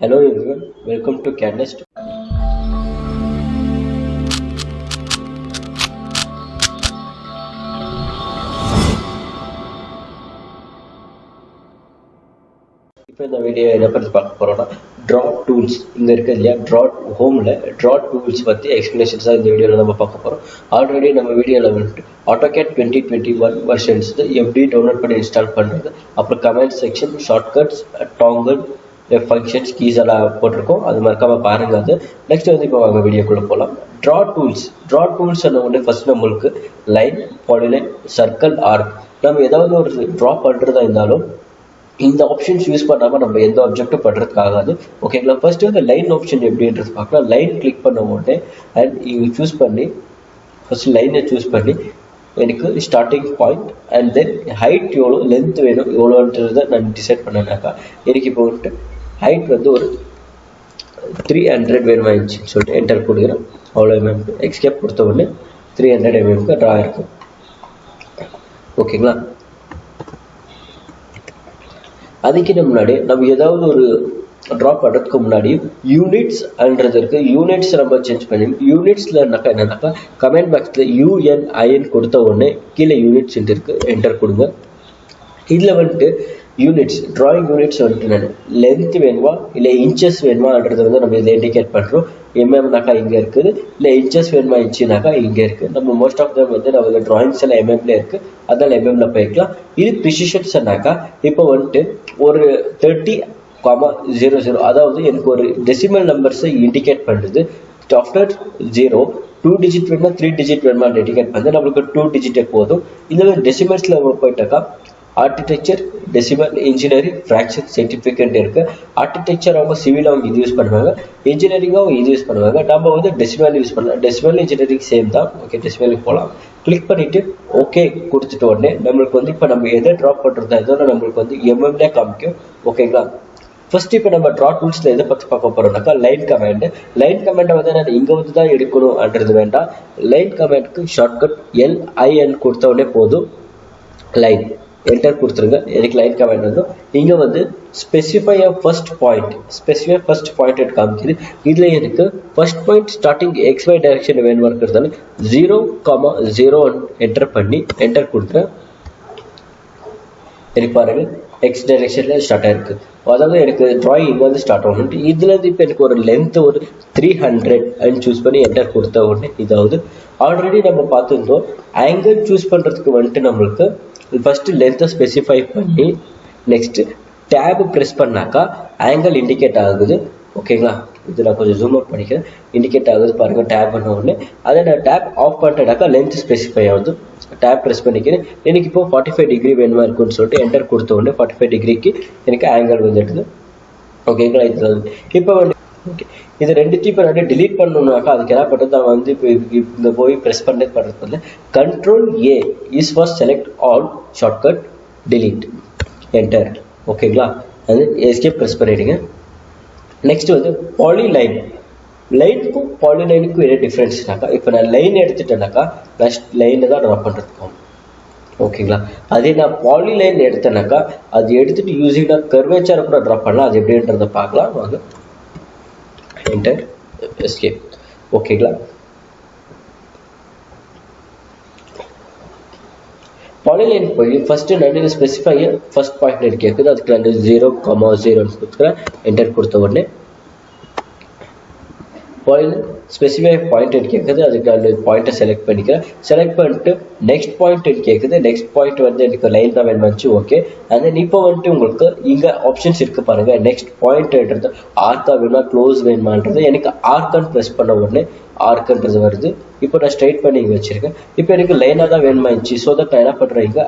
Hello everyone, welcome to CAD NEST. இப்போ இந்த video எதை பற்றி பார்க்க போகிறோம்னா ட்ரா டூல்ஸ் இங்கே இருக்குது இல்லையா ட்ரா டூல்ஸ் பற்றி எக்ஸ்ப்ளனேஷன்ஸ் தான் இந்த வீடியோவில் நம்ம பார்க்க போகிறோம். ஆல்ரெடி நம்ம வீடியோவில் வந்துட்டு AutoCAD 2021 வெர்ஷன்ஸ் எப்படி டவுன்லோட் பண்ணி இன்ஸ்டால் பண்ணுறது, அப்புறம் comment section, shortcuts, dongle, functions, keys எல்லாம் போட்டிருக்கோம். அது மறக்காமல் பாருங்கள். அது நெக்ஸ்ட் வந்து இப்போ வாங்க வீடியோக்குள்ளே போகலாம். ட்ரா டூல்ஸ் ஒன்று ஃபஸ்ட் நம்மளுக்கு லைன், பாலிலைன், சர்க்கிள், ஆர்க். நம்ம ஏதாவது ஒரு ட்ரா பண்ணுறதா இருந்தாலும் இந்த ஆப்ஷன்ஸ் யூஸ் பண்ணாமல் நம்ம எந்த ஆப்ஜெக்டும் பண்ணுறதுக்கு ஆகாது. ஓகேங்களா? ஃபர்ஸ்ட் வந்து லைன் ஆப்ஷன் எப்படின்றது பார்க்கலாம். லைன் கிளிக் பண்ண உடனே அண்ட் இங்கே சூஸ் பண்ணி ஃபர்ஸ்ட் லைனை சூஸ் பண்ணி எனக்கு starting point and then height எவ்வளோ, லென்த் வேணும் எவ்வளோன்றதை நான் டிசைட் பண்ணேனாக்கா எனக்கு இப்போ வந்துட்டு ஹைட் வந்து ஒரு 300 வேணுமாயிடுச்சுன்னு சொல்லிட்டு என்டர் கொடுக்குறேன். அவ்வளோ எம்எம்க்கு எக்ஸ்கேப் கொடுத்த உடனே 300 எம்எம்க்கு ட்ரா இருக்கும். ஓகேங்களா? அதுக்கு முன்னாடி நம்ம ஏதாவது ஒரு ட்ரா பண்ணுறதுக்கு முன்னாடி யூனிட்ஸ்ன்றது இருக்குது. யூனிட்ஸ் நம்ம சேஞ்ச் பண்ணி யூனிட்ஸ்லனாக்கா என்னன்னாக்கா கமெண்ட் பாக்ஸில் UNIN கொடுத்த உடனே கீழே யூனிட்ஸ் இருக்குது, என்டர் கொடுங்க. இதில் வந்துட்டு யூனிட்ஸ் ட்ராயிங் யூனிட்ஸ் வந்துட்டு நான் லென்த் வேணுமா இல்லை இன்ச்சஸ் வேணுமான்றது வந்து நம்ம இதில் இண்டிகேட் பண்ணுறோம். எம்எம்னாக்கா இங்கே இருக்குது, இல்லை இன்ச்சஸ் வேணுமா இன்ச்சுனாக்கா இங்கே இருக்குது. நம்ம மோஸ்ட் ஆஃப் தம் வந்து நம்ம ட்ராயிங்ஸ் எல்லாம் எம்எம்ல இருக்குது, அதனால் எம்எம்ல போய்க்கலாம். இது ப்ரிசிஷன்ஸ்னாக்கா இப்போ வந்துட்டு ஒரு 30,00, அதாவது எனக்கு ஒரு டெசிமல் நம்பர்ஸை இண்டிகேட் பண்ணுறது. ஆஃப்டர் 0 2 டிஜிட் வேணுமா 3 டிஜிட் வேணுமா இண்டிகேட் பண்ணுறது. நம்மளுக்கு 2 டிஜிட்டே போதும். இதில் டெசிமல்ஸில் போயிட்டாக்கா architecture, decimal, engineering, fraction, certificate இருக்குது. ஆர்கிடெக்சர் அவங்க சிவில் அவங்க இது யூஸ் பண்ணுவாங்க, இன்ஜினியரிங்கும் அவங்க இது யூஸ் பண்ணுவாங்க. நம்ம வந்து டெசிமல் யூஸ் பண்ணலாம். டெசிமல் இன்ஜினியரிங் சேம் தான். ஓகே, டெசிமலுக்கு போகலாம். கிளிக் பண்ணிவிட்டு ஓகே கொடுத்துட்ட உடனே நம்மளுக்கு வந்து இப்போ நம்ம எதை ட்ரா பண்ணுறதா இதோட நம்மளுக்கு வந்து எம்எம்லே காமிக்கும். ஓகேங்களா? ஃபர்ஸ்ட் இப்போ நம்ம ட்ரா டூல்ஸில் எதை பற்றி பார்க்க போகிறோம்னாக்கா லைன் கமெண்டை வந்து நான் இங்கே வந்து தான் எடுக்கணும்ன்றது வேண்டாம். லைன் கமெண்ட்க்கு ஷார்ட்கட் LIN கொடுத்த உடனே போதும். லைன் என்டர் கொடுத்துருங்க. எனக்கு லைன் கமெண்ட் வந்து இங்கே வந்து ஸ்பெசிஃபை ஃபர்ஸ்ட் பாயிண்ட் காமிக்குது. இதில் எனக்கு first point starting XY direction வேணுமா இருக்கிறதால 0,0 என்டர் பண்ணி என்டர் கொடுத்துறேன். எனக்கு பாருங்க X டைரக்ஷனில் ஸ்டார்ட் ஆயிருக்கு. அதாவது எனக்கு ட்ராயிங் இங்கே வந்து ஸ்டார்ட் ஆகணும். இதுலேருந்து இப்போ எனக்கு ஒரு லென்த்து ஒரு 300 சூஸ் பண்ணி என்டர் கொடுத்த உடனே இதாவது ஆல்ரெடி நம்ம பார்த்துருந்தோம். ஆங்கிள் சூஸ் பண்ணுறதுக்கு வந்துட்டு நம்மளுக்கு ஃபஸ்ட்டு லென்த்தை ஸ்பெசிஃபை பண்ணி நெக்ஸ்ட்டு டேப் ப்ரெஸ் பண்ணாக்கா ஆங்கிள் இண்டிகேட் ஆகுது. ஓகேங்களா? இது நான் கொஞ்சம் ஜூம் அவுட் பண்ணிக்கிறேன். இண்டிகேட் ஆகுது பாருங்கள் டேப் பண்ண உடனே. அதை நான் டேப் ஆஃப் பண்ணிட்டாக்கா லென்த் ஸ்பெசிஃபை ஆகுது. டேப் ப்ரெஸ் பண்ணிக்கிறேன். எனக்கு இப்போ 45 டிகிரி வேணுமா இருக்குன்னு சொல்லிட்டு என்டர் கொடுத்த உடனே 45 டிகிரிக்கு எனக்கு ஆங்கிள் வந்துடுது. ஓகேங்களா? இது இப்போ வந்து ஓகே, இது ரெண்டுத்தையும் இப்போ நான் டிலீட் பண்ணணும்னாக்கா அதுக்கு என்ன பண்ணுறது, நான் வந்து இப்போ இங்கே போய் ப்ரெஸ் பண்ணுறது Ctrl+A is for select all, shortcut delete, enter. ஓகேங்களா? அது எஸ்கேப் ப்ரெஸ் பண்ணிவிடுங்க. நெக்ஸ்ட் வந்து லைனுக்கும் பாலிலைனுக்கும் என்ன டிஃப்ரென்ஸ்னாக்கா இப்போ நான் லைன் எடுத்துட்டேனாக்கா நெக்ஸ்ட் லைனில் தான் ட்ரா பண்ணுறதுக்கும். ஓகேங்களா? அதே நான் பாலிலைன் எடுத்தேனாக்கா அது எடுத்துகிட்டு யூஸிங் நான் கர்வேச்சர் கூட ட்ரா பண்ணலாம். அது எப்படின்றத பார்க்கலாம் வாங்க. Enter, escape. ஓகேங்களா? பாலிலைன் போய் ஃபஸ்ட்டு நான் ஸ்பெசிஃபை ஃபர்ஸ்ட் பாயிண்ட் கேட்குது. அதுக்கு நான் 0,0 கொடுத்துக்கிறேன். என்டர் கொடுத்த உடனே பாலிலைன் ஸ்பெசிஃபை பாயிண்ட் கேட்குது. அதுக்கு நான் பாயிண்ட்டை செலக்ட் பண்ணிக்கிறேன். செலக்ட் பண்ணிட்டு நெக்ஸ்ட் பாயிண்ட் கேட்குது. நெக்ஸ்ட் பாயிண்ட் வந்து எனக்கு லைன் தான் வேணுமாச்சு. ஓகே, அண்ட் தென் இப்போ வந்துட்டு உங்களுக்கு இங்கே ஆப்ஷன்ஸ் இருக்குது பாருங்கள். நெக்ஸ்ட் பாயிண்ட்ன்றது ஆர்க்கா வேணுமா க்ளோஸ் வேணுமான்றது எனக்கு ஆர்க்கான்னு ப்ரெஸ் பண்ண உடனே ஆர்க்குன்றது வருது. இப்போ நான் ஸ்ட்ரைட் பண்ணி இங்கே வச்சுருக்கேன். இப்போ எனக்கு லைனாக தான் வேணுமாச்சு. ஸோ தட் நான் என்ன பண்ணுறேன், இங்கே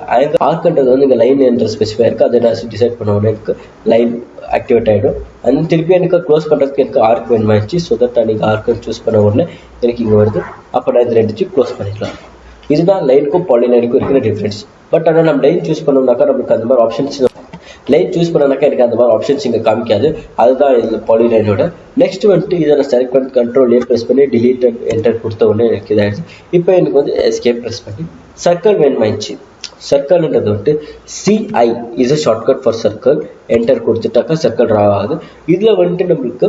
ஆர்க்குன்றது வந்து இங்கே லைன் என்ற ஸ்பெசிஃபை இருக்குது. அதை நான் டிசைட் பண்ண உடனே எனக்கு லைன் ஆக்டிவேட் ஆகிடும். அண்ட் திருப்பி எனக்கு க்ளோஸ் பண்ணுறதுக்கு எனக்கு ஆர்க் வேணுமாச்சு. ஸோ தட் நான் நீங்கள் ஆர்க்குன்னு சூஸ் பண்ண உடனே எனக்கு இங்கே வருது. அப்போ நான் இது ரெண்டுத்தையும் க்ளோஸ் பண்ணிக்கலாம். இதுதான் லைனுக்கும் பாலிலைனுக்கும் இருக்கிற டிஃப்ரென்ஸ். பட் ஆனால் நம்ம லைன் சூஸ் பண்ணோம்னாக்கா நம்மளுக்கு அந்த மாதிரி ஆப்ஷன்ஸ் லைன் சூஸ் பண்ணனாக்கா எனக்கு அந்த மாதிரி ஆப்ஷன்ஸ் இங்கே காமிக்காது. அதுதான் இதில் பாலிலைனோட. நெக்ஸ்ட் வந்துட்டு இதை நான் செலக்ட் பண்ணி Ctrl+A ப்ரெஸ் பண்ணி டிலீட் என்டர் கொடுத்த உடனே எனக்கு இதாகிடுச்சு. இப்போ எனக்கு வந்து எஸ்கேப் ப்ரெஸ் பண்ணி சர்க்கிள் வேணுமாயிடுச்சு. சர்க்கிள்ன்றது வந்துட்டு CI is a shortcut for circle. Enter கொடுத்துட்டாக்கா சர்க்கிள் ட்ரா ஆகுது. இதில் வந்துட்டு நம்மளுக்கு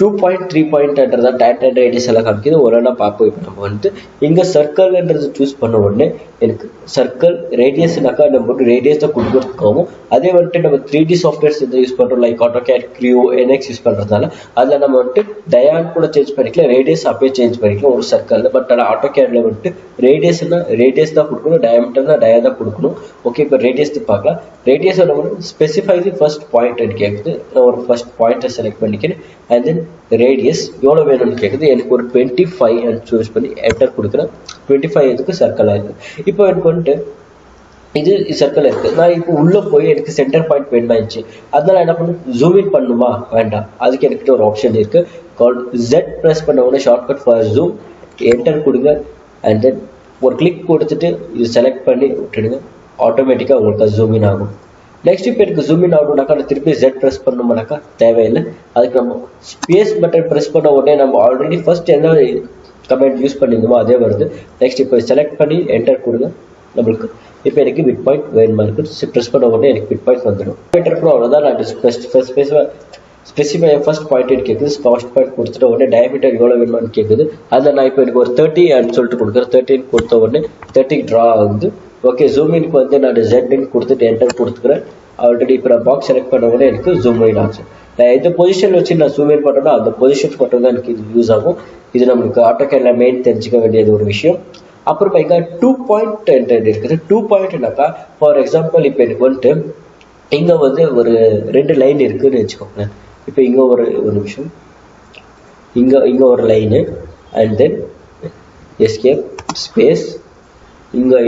2 பாயிண்ட் 3 பாயிண்ட்ன்றதா டேட் அண்ட் ரேடியஸ் எல்லாம் காமிக்குது. ஒன்றா பார்ப்போம். இப்போ நம்ம வந்துட்டு இங்கே சர்க்கிள்ன்றது சூஸ் பண்ண உடனே எனக்கு சர்க்கிள் ரேடியஸ்னாக்கா நம்ம ரேடியஸ் தான் கொடுக்குறதுக்காகவும், அதே வந்துட்டு நம்ம 3D சாஃப்ட்வேர்ஸ் எதாவது யூஸ் பண்ணுறோம் like AutoCAD, Creo, NX use பண்ணுறதுனால அதில் நம்ம வந்துட்டு டயான் கூட சேஞ்ச் பண்ணிக்கலாம், ரேடியஸ் அப்படியே சேஞ்ச் பண்ணிக்கலாம் ஒரு சர்க்கிளில். பட் ஆனால் AutoCADல வந்துட்டு ரேடியஸ்னா ரேடியஸ் தான் கொடுக்கணும், டயாமீட்டர்னா டயா தான் கொடுக்கணும். ஓகே, இப்போ ரேடியஸ் பார்க்கலாம். ரேடியஸோட வந்து ஸ்பெசிஃபை தி ஃபர்ஸ்ட் பாயிண்ட் கேட்குது. நான் ஒரு ஃபர்ஸ்ட் பாயிண்ட்டை செலக்ட் பண்ணிக்கிறேன். அண்ட் தென் ரேடியஸ் எவ்வளோ வேணும்னு கேட்குது. எனக்கு ஒரு 25 சூஸ் பண்ணி என்டர் கொடுக்குறேன். 25 இதுக்கு சர்க்கிளாக இருக்குது. இப்போ எனக்கு வந்துட்டு இது சர்க்கிள் இருக்குது. நான் இப்போ உள்ளே போய் எனக்கு சென்டர் பாயிண்ட் வேணுமாச்சு. அதனால என்ன பண்ணணும், ஜூம் இன் பண்ணுமா வேண்டாம், அதுக்கு எனக்கிட்ட ஒரு ஆப்ஷன் இருக்குது கால் Z ப்ரெஸ் பண்ண உடனே ஷார்ட்கட் ஃபார் ஜூம் என்டர் கொடுங்க. அண்ட் தென் ஒரு கிளிக் கொடுத்துட்டு இது செலக்ட் பண்ணி விட்டுடுங்க. ஆட்டோமேட்டிக்காக உங்களுக்கு அது ஜூம் இன் ஆகும். நெக்ஸ்ட் இப்போ எனக்கு ஜூம் இன் ஆகணும்னாக்கா நான் திருப்பி Z ப்ரெஸ் பண்ணணும்னாக்கா தேவையில்லை. அதுக்கு நம்ம ஸ்பேஸ் பட்டன் ப்ரெஸ் பண்ண உடனே நம்ம ஆல்ரெடி ஃபர்ஸ்ட் என்ன கமெண்ட் யூஸ் பண்ணியிருந்தோமோ அதே வருது. நெக்ஸ்ட் இப்போ செலக்ட் பண்ணி என்டர் கொடுங்க. நம்மளுக்கு இப்போ எனக்கு பிட் பாயிண்ட் வேணுமா இருக்குது. ப்ரெஸ் பண்ண உடனே எனக்கு பிட் பாயிண்ட் வந்துடும். அவ்வளோதான். நான் ஸ்பெசிஃபை ஃபர்ஸ்ட் பாயிண்ட் கேட்குது. ஃபர்ஸ்ட் பாயிண்ட் கொடுத்துட்ட உடனே டயமீட்டர் எவ்வளோ வேணுமான்னு கேட்குது. அதில் நான் இப்போ எனக்கு ஒரு 30 சொல்லிட்டு கொடுக்குறேன். 30 கொடுத்த உடனே 30 ட்ரா ஆகுது. ஓகே, ஜூம் இன்க்கு வந்து நான் Z கொடுத்துட்டு என்டர் கொடுத்துக்கிறேன். ஆல்ரெடி இப்போ நான் பாக்ஸ் செலக்ட் பண்ண உடனே எனக்கு ஜூம் இன் ஆச்சு. நான் எந்த பொசிஷன் வச்சு நான் ஜூம் இன் பண்ணுறேன்னா அந்த பொசிஷன்ஸ் மட்டும் தான் எனக்கு இது யூஸ் ஆகும். இது நம்மளுக்கு AutoCADல மெயின் தெரிஞ்சுக்க வேண்டியது ஒரு விஷயம். அப்புறமா இங்கே 2 பாயிண்ட் இருக்குது. 2 பாயிண்ட்னாக்கா ஃபார் எக்ஸாம்பிள் இப்போ எனக்கு வந்துட்டு இங்கே வந்து ஒரு 2 லைன் இருக்குதுன்னு வச்சுக்கோங்களேன். இப்போ இங்கே ஒரு நிமிஷம், இங்கே ஒரு line and then escape space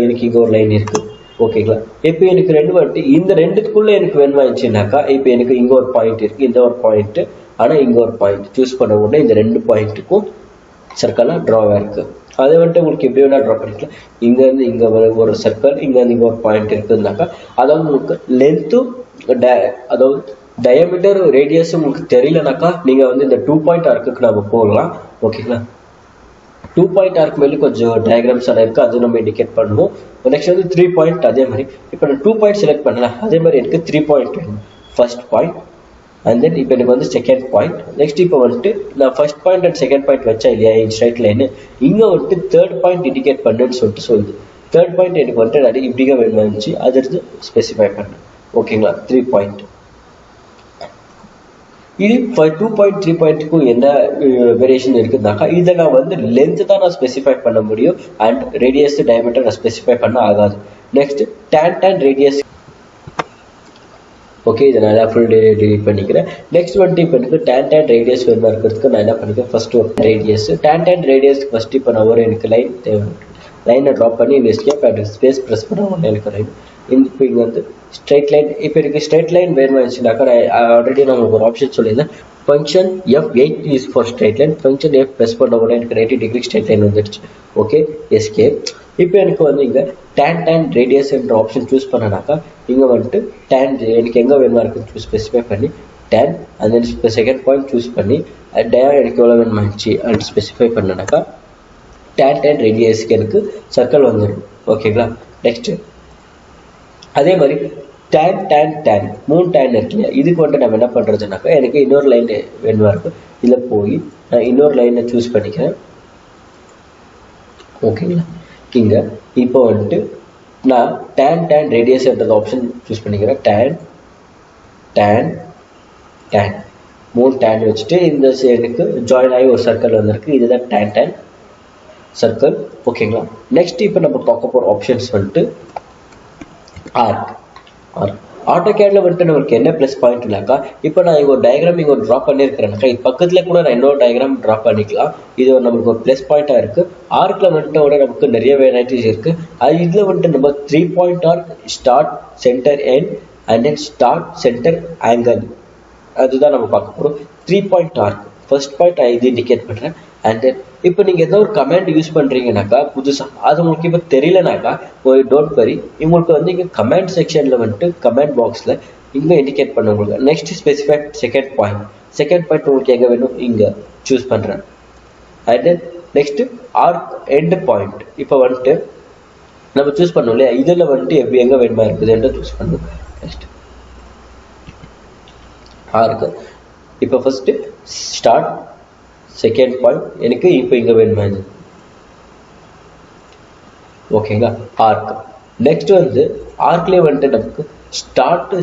எனக்கு இங்கே ஒரு லைன் இருக்குது. ஓகேங்களா, இப்போ எனக்கு ரெண்டு வந்துட்டு இந்த ரெண்டுக்குள்ளே எனக்கு வேணுமாச்சுனாக்கா இப்போ எனக்கு இங்கே ஒரு பாயிண்ட் இருக்குது, இந்த ஒரு பாயிண்ட்டு, ஆனால் இங்கே ஒரு பாயிண்ட் சூஸ் பண்ண உடனே இந்த 2 பாயிண்ட்டுக்கும் சர்க்கிளாக ட்ராவாக இருக்குது. அதை வந்துட்டு உங்களுக்கு எப்படி வேணால் ட்ரா பண்ணிக்கலாம். இங்கேருந்து இங்கே ஒரு சர்க்கிள், இங்கேருந்து இங்கே ஒரு பாயிண்ட் இருக்குதுனாக்கா அதாவது உங்களுக்கு லென்த்தும் அதாவது டயமீட்டர் ரேடியஸும் உங்களுக்கு தெரியலனாக்கா நீங்கள் வந்து இந்த 2 பாயிண்ட் ஆர்க்குக்கு நம்ம போகலாம். ஓகேங்களா, 2 பாயிண்ட் ஆர்க் மேலே கொஞ்சம் டயக்ராம்ஸ் எல்லாம் இருக்குது, அது நம்ம இண்டிகேட் பண்ணுவோம். நெக்ஸ்ட் வந்து 3 பாயிண்ட். அதே மாதிரி இப்போ நான் 2 பாயிண்ட் செலக்ட் பண்ணலாம். அதே மாதிரி எனக்கு 3 பாயிண்ட் வேணும். ஃபர்ஸ்ட் பாயிண்ட் அண்ட் தென் இப்போ எனக்கு வந்து செகண்ட் பாயிண்ட். நெக்ஸ்ட் இப்போ வந்துட்டு நான் first point and second point வச்சா இல்லையா ஸ்ட்ரைட் லைனு, இங்கே வந்துட்டு தேர்ட் பாயிண்ட் இண்டிகேட் பண்ணுன்னு சொல்லுது. தேர்ட் பாயிண்ட் எனக்கு வந்துட்டு நிறைய இப்படிங்க வேணுமாச்சு, அது எடுத்து ஸ்பெசிஃபை பண்ணேன். ஓகேங்களா, 3 பாயிண்ட். இது 2 பாயிண்ட் 3 பாயிண்ட்டுக்கும் என்ன வேரியேஷன் இருக்குதுனாக்கா இதை நான் வந்து லென்த்து தான் நான் ஸ்பெசிஃபை பண்ண முடியும் அண்ட் ரேடியஸ் டயமீட்டர் நான் ஸ்பெசிஃபை பண்ண ஆகாது. Next tan radius. ஓகே, இதை நான் எல்லாம் ஃபுல் டிலீட் பண்ணிக்கிறேன். நெக்ஸ்ட் வந்துட்டு இப்போ எனக்கு tan ரேடியஸ் வேணுமா இருக்கிறதுக்கு நான் என்ன பண்ணிக்கிறேன், ஃபர்ஸ்ட் ஒரு ரேடியஸ் tan ரேடியஸ்க்கு ஃபர்ஸ்ட் இப்போ நான் ஒரு எனக்கு லைன் தேவை. லைனை ட்ராப் பண்ணி எஸ்கேப் அண்ட் ஸ்பேஸ் ப்ரெஸ் பண்ண ஒன்று எனக்கு லைன். இப்போ இங்கே வந்து ஸ்ட்ரைட் லைன். இப்போ எனக்கு ஸ்ட்ரைட் லைன் வேணுமாச்சுனாக்கா நான் ஆல்ரெடி நான் உங்களுக்கு ஒரு ஆப்ஷன் சொல்லியிருந்தேன். Function F8 is for straight line. Function F press பண்ண உடனே எனக்கு 90 டிகிரி ஸ்ட்ரைட் லைன் வந்துடுச்சு. Okay, escape. இப்போ எனக்கு வந்து இங்கே tan ரேடியஸ் என்ற ஆப்ஷன் சூஸ் பண்ணனாக்கா இங்கே வந்துட்டு tan எனக்கு எங்கே வேணுமா இருக்குன்னு ஸ்பெசிஃபை பண்ணி tan அண்ட் தென் இப்போ செகண்ட் பாயிண்ட் சூஸ் பண்ணி டயா எனக்கு எவ்வளோ வேணுமாச்சு அண்ட் ஸ்பெசிஃபை பண்ணனாக்கா tan ரேடியஸ்க்கு எனக்கு சர்க்கிள் வந்துடும். ஓகேங்களா, நெக்ஸ்ட்டு அதே மாதிரி tan 3 tan இருக்கு இல்லையா, இதுக்கு வந்துட்டு நம்ம என்ன பண்ணுறதுனாக்கா எனக்கு இன்னொரு லைன் வேணுமா இருக்கும். இதில் போய் நான் இன்னொரு லைனை சூஸ் பண்ணிக்கிறேன். ஓகேங்களா, இங்கே இப்போ வந்துட்டு நான் tan ரேடியஸ்ன்றது ஆப்ஷன் சூஸ் பண்ணிக்கிறேன். tan 3 tan வச்சுட்டு இந்த எனக்கு ஜாயின் ஆகி ஒரு சர்க்கிள் வந்திருக்கு. இதுதான் tan சர்க்கிள். ஓகேங்களா, நெக்ஸ்ட் இப்போ நம்ம பார்க்க போகிற ஆப்ஷன்ஸ் வந்துட்டு ஆர்க். AutoCADல வந்துட்டு நம்மளுக்கு என்ன ப்ளஸ் பாயிண்ட்னாக்கா இப்போ நான் இங்கே ஒரு டயக்ராம் இங்கே ஒரு ட்ரா பண்ணியிருக்கிறேன்னாக்கா இது பக்கத்தில் கூட நான் இன்னொரு டயக்ராம் ட்ரா பண்ணிக்கலாம். இது நம்மளுக்கு ஒரு ப்ளஸ் பாயிண்ட்டாக இருக்குது. ஆர்க்கில் வந்துட்டு நமக்கு நிறைய வெரைட்டிஸ் இருக்குது. அது இதில் வந்துட்டு நம்ம 3 point arc, start, centre, end and then start, centre, angle, அதுதான் நம்ம பார்க்க போகிறோம். 3 பாயிண்ட் ஆர்க் ஃபர்ஸ்ட் பாயிண்ட் இது இண்டிகேட் பண்ணுறேன். அண்ட் தென் இப்போ நீங்கள் ஏதோ ஒரு கமெண்ட் யூஸ் பண்ணுறீங்கனாக்கா புதுசாக அது உங்களுக்கு இப்போ தெரியலனாக்கா டோன்ட் வரி, உங்களுக்கு வந்து இங்கே கமெண்ட் செக்ஷனில் வந்துட்டு கமெண்ட் பாக்ஸில் இங்கே இண்டிகேட் பண்ண உங்களுக்கு. நெக்ஸ்ட் ஸ்பெசிஃபை செகண்ட் பாயிண்ட் உங்களுக்கு எங்கே வேணும் இங்கே சூஸ் பண்ணுறேன். And then next arc end point. இப்போ வந்துட்டு நம்ம சூஸ் பண்ணோம் இல்லையா, இதில் வந்துட்டு எப்படி எங்கே வேணுமா இருக்குதுன்ற சூஸ் பண்ணணும். நெக்ஸ்ட் ஆர்க்கு இப்போ ஃபஸ்ட்டு ஸ்டார்ட் செகண்ட் பாயிண்ட் எனக்கு இப்போ இங்கே வேணுமா இது, ஓகேங்களா. ஆர்க் நெக்ஸ்ட் வந்து ஆர்க்லேயே வந்துட்டு நமக்கு start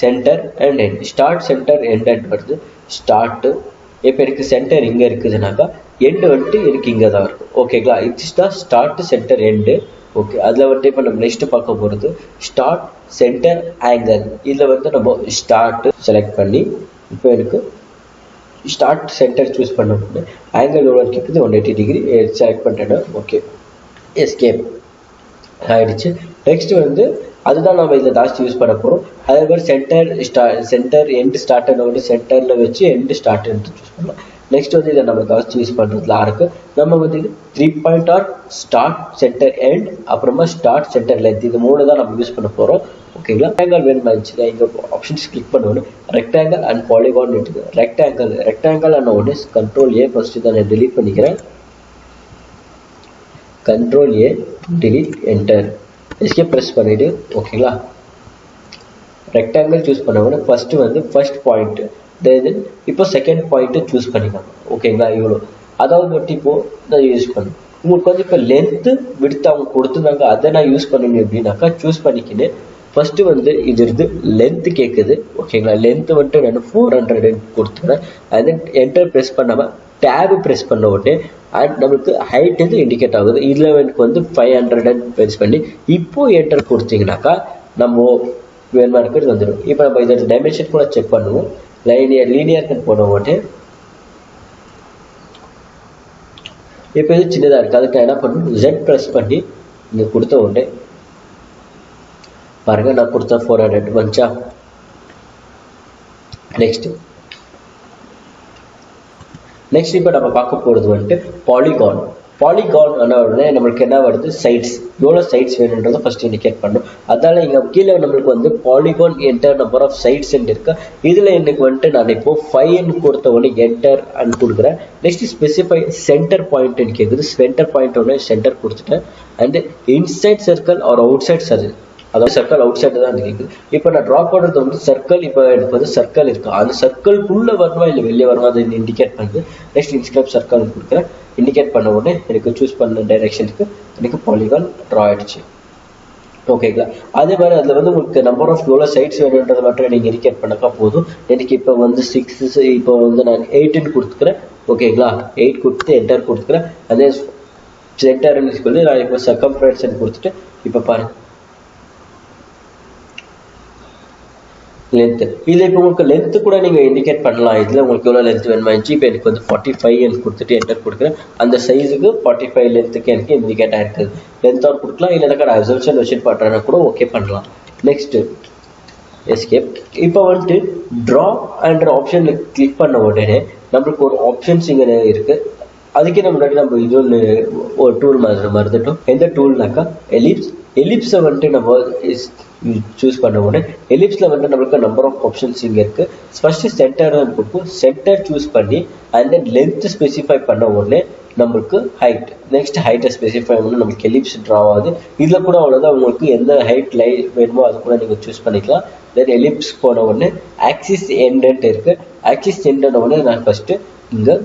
centre and end, start centre end and வருது. ஸ்டார்ட்டு இப்போ எனக்கு சென்டர் இங்கே இருக்குதுனாக்கா எண்டு வந்துட்டு எனக்கு இங்கே தான் இருக்கும், ஓகேங்களா. இட்ஸ் தான் ஸ்டார்ட் சென்டர் எண்டு. ஓகே, அதில் வந்துட்டு இப்போ நம்ம நெக்ஸ்ட்டு பார்க்க போகிறது ஸ்டார்ட் சென்டர் ஆங்கிள். இதில் வந்து நம்ம ஸ்டார்ட்டு செலக்ட் பண்ணி இப்போ எனக்கு ஸ்டார்ட் சென்டர் சூஸ் பண்ண போது ஆங்கிள் எவ்வளோ இருக்குது 180 டிகிரி செலக்ட் பண்ணிட்டேன்னா ஓகே எஸ்கேப் ஆகிடுச்சு. நெக்ஸ்ட் வந்து அதுதான் நம்ம இதில் ஜாஸ்தி யூஸ் பண்ண போகிறோம். அதே மாதிரி சென்டர் எண்டு ஸ்டார்ட்னு வந்து சென்டரில் வச்சு எண்டு ஸ்டார்ட்னு சூஸ் பண்ணலாம். நெக்ஸ்ட் வந்து இதை நம்ம ஜாஸ்தி யூஸ் பண்ணுறதுல ஆர்க்கு நம்ம வந்து 3 point or start centre end அப்புறமா ஸ்டார்ட் சென்டர் லென்த், இது 3 தான் நம்ம யூஸ் பண்ண போகிறோம், ஓகேங்களா. ரெக்டாங்கிள் வேணுமா இருந்துச்சுன்னா இங்கே ஆப்ஷன்ஸ் கிளிக் பண்ணணும். ரெக்டாங்கிள் அண்ட் பாலிகான் இருக்குது. ரெக்டாங்கிள் அண்ட் ஒன்று Ctrl+A ஃபஸ்ட்டு தான் நான் delete பண்ணிக்கிறேன். Ctrl+A delete enter escape press பண்ணிவிட்டு ஓகேங்களா. ரெக்டாங்கிள் சூஸ் பண்ண ஃபஸ்ட்டு வந்து ஃபஸ்ட் பாயிண்ட்டு தென் இப்போ செகண்ட் பாயிண்ட்டு சூஸ் பண்ணிக்கலாம், ஓகேங்களா. இவ்வளோ அதாவது மட்டும் இப்போது நான் யூஸ் பண்ணேன். உங்களுக்கு வந்து இப்போ லென்த்து விடுத்து அவங்க கொடுத்துருந்தாங்க, அதை நான் யூஸ் பண்ணணும் எப்படின்னாக்கா சூஸ் பண்ணிக்கின்னு ஃபஸ்ட்டு வந்து இது இருந்து லென்த்து கேட்குது, ஓகேங்களா. லென்த்து வந்துட்டு நான் 400 கொடுத்துக்கிறேன். அண்ட் தென் என்டர் ப்ரெஸ் பண்ணாமல் டேபு ப்ரெஸ் பண்ண உடனே அண்ட் நமக்கு ஹைட் வந்து இண்டிகேட் ஆகுது. இதில் எனக்கு வந்து 500 ப்ரெஸ் பண்ணி இப்போது என்டர் கொடுத்தீங்கன்னாக்கா நம்ம வேணுமா இருக்கிறது வந்துடும். இப்போ நம்ம இதோட டைமென்ஷன் கூட செக் பண்ணுவோம். லீனியர்னு போன உடனே இப்போ இது சின்னதாக இருக்குது. அதுக்கு நான் என்ன பண்ணணும், Z ப்ரெஸ் பண்ணி இங்கே கொடுத்த உடனே பாருங்கள் நான் கொடுத்தா 400 வந்துச்சா. நெக்ஸ்ட் இப்போ நம்ம பார்க்க போகிறது வந்துட்டு பாலிகான் ஆன உடனே நம்மளுக்கு என்ன வருது, சைட்ஸ் எவ்வளோ சைட்ஸ் வேணுன்றதை ஃபஸ்ட்டு இண்டிகேட் பண்ணணும். அதனால் இங்கே கீழே நம்மளுக்கு வந்து polygon enter number of sides இருக்கு. இதில் எனக்கு வந்துட்டு நான் இப்போ 5 கொடுத்த உடனே என்டர் அண்ட் கொடுக்குறேன். நெக்ஸ்ட் ஸ்பெசிஃபை சென்டர் பாயிண்ட்னு கேட்குது. சென்டர் பாயிண்ட் உடனே சென்டர் கொடுத்துட்டேன். And inside circle or outside circle, அதாவது சர்க்கிள் அவுட் சைடு தான் இருக்குது. இப்போ நான் ட்ரா பண்ணுறது வந்து சர்க்கிள், இப்போ எனக்கு வந்து சர்க்கிள் இருக்குது, அந்த சர்க்கிள்குள்ளே வரணுமா இல்லை வெளியே வரணுமா அதை இண்டிகேட் பண்ணுது. நெக்ஸ்ட் இன்ஸ்கிரைப் சர்க்கிள் கொடுக்குறேன். இண்டிகேட் பண்ண உடனே எனக்கு சூஸ் பண்ண டைரெக்ஷனுக்கு எனக்கு பாலிகான் ட்ரா ஆகிடுச்சு, ஓகேங்களா. அதே மாதிரி அதில் வந்து உங்களுக்கு நம்பர் ஆஃப் எவ்வளோ சைட்ஸ் வேணுன்றதை மட்டும் நீங்கள் இண்டிகேட் பண்ணக்கா போதும். எனக்கு இப்போ வந்து 6, இப்போ வந்து நான் 8 கொடுத்துக்கிறேன், ஓகேங்களா. 8 கொடுத்து என்டர் கொடுத்துக்கிறேன். அதே சென்டர்னு சொல்லி நான் இப்போ சர்க்கம்ஃபரன்ஸ் கொடுத்துட்டு இப்போ பாருங்கள் லென்த்து. இதில் இப்போ உங்களுக்கு லென்த்து கூட நீங்கள் இண்டிகேட் பண்ணலாம். இதில் உங்களுக்கு எவ்வளோ லென்த் வேணுமா இருந்துச்சு. இப்போ எனக்கு வந்து 45 எனக்கு கொடுத்துட்டு என்டர் கொடுக்குறேன். அந்த சைஸுக்கு 45 லென்த்துக்கு எனக்கு இண்டிகேட் ஆகிருக்குது. லென்த்தாக கொடுக்கலாம், இல்லைனாக்கா நான் அசம்ஷன் வச்சுட்டு பண்ணுறேன்னா கூட ஓகே பண்ணலாம். Next escape. இப்போ வந்துட்டு ட்ரா அண்ட் ஆப்ஷனில் கிளிக் பண்ண உடனே நம்மளுக்கு ஒரு ஆப்ஷன்ஸ் இங்கே இருக்குது. அதுக்கே முன்னாடி நம்ம இது ஒன்று ஒரு டூல் மறந்துட்டோம். எந்த டூல்னாக்கா எலிப்ஸை வந்துட்டு நம்ம சூஸ் பண்ண உடனே எலிப்ஸில் வந்து நம்மளுக்கு நம்பர் ஆஃப் ஆப்ஷன்ஸ் இங்கே இருக்குது. ஃபஸ்ட்டு சென்டர் கொடுக்கும். சென்டர் சூஸ் பண்ணி அண்ட் தென் லென்த்து ஸ்பெசிஃபை பண்ண உடனே நம்மளுக்கு ஹைட், நெக்ஸ்ட் ஹைட்டை ஸ்பெசிஃபை பண்ணி நம்மளுக்கு எலிப்ஸ் ட்ரா ஆகுது. இதில் கூட அவ்வளோதான், உங்களுக்கு எந்த ஹைட் வேணுமோ அது கூட நீங்கள் சூஸ் பண்ணிக்கலாம். தென் எலிப்ஸ் போன உடனே ஆக்சிஸ் எண்டுன்ட்டு இருக்குது. ஆக்சிஸ் எண்டுன உடனே நான் ஃபஸ்ட்டு இங்கே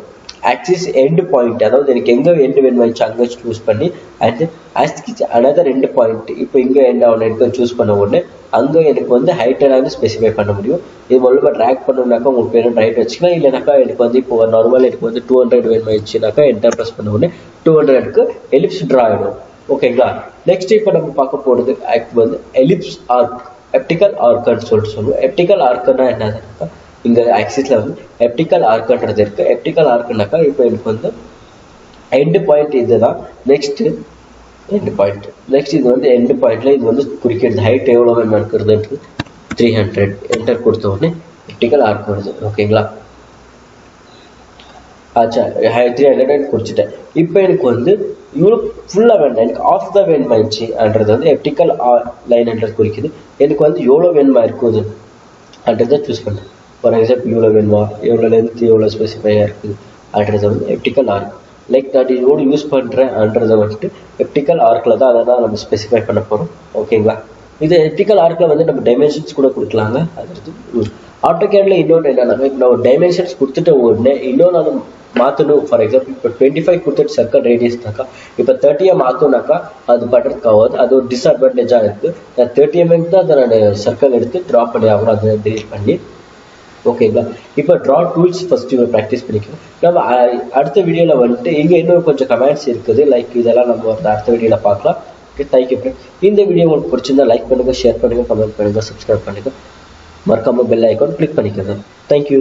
ஆக்சிஸ் எண்டு பாயிண்ட், அதாவது எனக்கு எங்கே எண்டு வேணுமாச்சு அங்கே சூஸ் பண்ணி and axis another end point இப்போ இங்கே எண்ட் ஆகணும் எனக்கு சூஸ் பண்ண உடனே அங்கே எனக்கு வந்து ஹைட்டெல்லாம் ஸ்பெசிஃபை பண்ண முடியும். இது முதல்ல ட்ராக் பண்ணணுனாக்கா உங்களுக்கு வேணும் ரைட் வச்சுக்கலாம். இல்லைனாக்கா எனக்கு வந்து இப்போ நார்மல் எனக்கு வந்து 200 வேணுமாச்சுனாக்கா என்டர் ப்ரெஸ் பண்ண உடனே 200க்கு எலிப்ஸ் ட்ரா ஆகிடும், ஓகேங்களா. நெக்ஸ்ட் இப்போ நம்ம பார்க்க போகிறது வந்து எலிப்ஸ் ஆர்க், எப்டிக்கல் ஆர்க்குன்னு சொல்லுவோம். எப்டிக்கல் ஆர்க்குன்னா என்னதுனாக்கா இங்கே ஆக்சிஸில் வந்து எப்டிக்கல் ஆர்க்குன்றது இருக்குது. எப்டிக்கல் ஆர்க்குனாக்கா இப்போ எனக்கு வந்து எண்டு பாயிண்ட் இது தான். நெக்ஸ்ட்டு எண்டு பாயிண்ட், நெக்ஸ்ட் இது வந்து எண்டு பாயிண்டில் இது வந்து குறிக்கிறது ஹைட் எவ்வளோ வேணும் இருக்கிறதுன்றது 300 என்டர் கொடுத்த உடனே எப்டிக்கல் ஆர்க் வருது, ஓகேங்களா. ஆச்சா 300 குறிச்சிட்டேன். இப்போ எனக்கு வந்து இவ்வளோ ஃபுல்லாக வேண்டாம், எனக்கு ஆஃப் தான் வேணுமாயிடுச்சுன்றது வந்து எப்டிக்கல் லைன்ன்றது குறிக்குது. எனக்கு வந்து எவ்வளோ வேணுமா இருக்குது அப்படின்றத சூஸ் பண்ணேன். ஃபார் எக்ஸாம்பிள் இவ்வளோ வேணுமா, எவ்வளோ லென்த் எவ்வளோ ஸ்பெசிஃபையாக இருக்குது அப்படின்றத வந்து எப்டிக்கல் ஆர்க். லைக் நான் இதோடு யூஸ் பண்ணுறேன்றதை வந்துட்டு எப்டிக்கல் ஆர்க்கில் தான் அதை தான் நம்ம ஸ்பெசிஃபை பண்ண போகிறோம். ஓகேங்களா? இது எப்டிக்கல் ஆர்க்கில் வந்து நம்ம டைமென்ஷன்ஸ் கூட கொடுக்கலாங்க. அது ஆட்டோகேடில் இன்னொன்று என்னன்னா, இப்போ நம்ம டைமென்ஷன்ஸ் கொடுத்துட்ட உடனே இன்னொன்று அதை மாற்றணும். ஃபார் எக்ஸாம்பிள் இப்போ 25 கொடுத்துட்டு சர்க்கிள் ரேடியஸ்னாக்கா இப்போ 30 மாற்றோம்னாக்கா அது பண்ணுறதுக்கு ஆகாது. அது ஒரு டிஸ்அட்வான்டேஜாக இருக்குது. நான் 30 தான் அதை நான் சர்க்கிள் எடுத்து ட்ரா பண்ணி ஆகணும், அதை டிலீட் பண்ணி. ஓகேங்களா? இப்போ ட்ரா டூல்ஸ் ஃபஸ்ட்டு இவங்க ப்ராக்டிஸ் பண்ணிக்கலாம். நம்ம அடுத்த வீடியோவில் வந்துட்டு இங்கே இன்னும் கொஞ்சம் கமெண்ட்ஸ் இருக்குது. லைக் இதெல்லாம் நம்ம அடுத்த வீடியோவில் பார்க்கலாம். Okay, thank you friend. இந்த வீடியோ உங்களுக்கு பிடிச்சிருந்தா லைக் பண்ணுங்கள், ஷேர் பண்ணுங்கள், கமெண்ட் பண்ணுங்கள், சப்ஸ்கிரைப் பண்ணுங்கள். மறக்காமல் பெல் ஐக்கான் கிளிக் பண்ணிக்கோங்க. தேங்க்யூ.